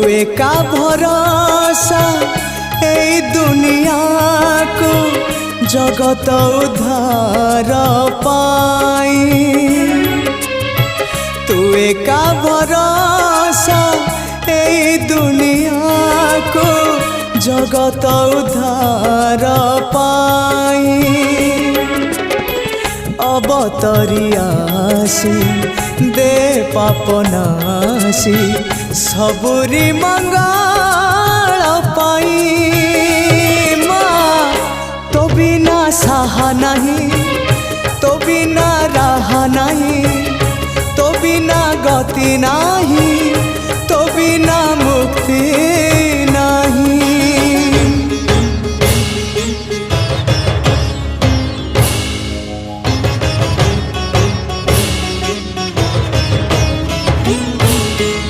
एका भरोसा ए दुनिया को जगत उद्धार पाई तू एका भरोसा ए दुनिया को जगत उद्धार पाई अवतरी आसी दे पापनासी सबुरी मंगल पाई माँ तो बिना साहा नहीं तो बिना राह नहीं तो बिना गति नहीं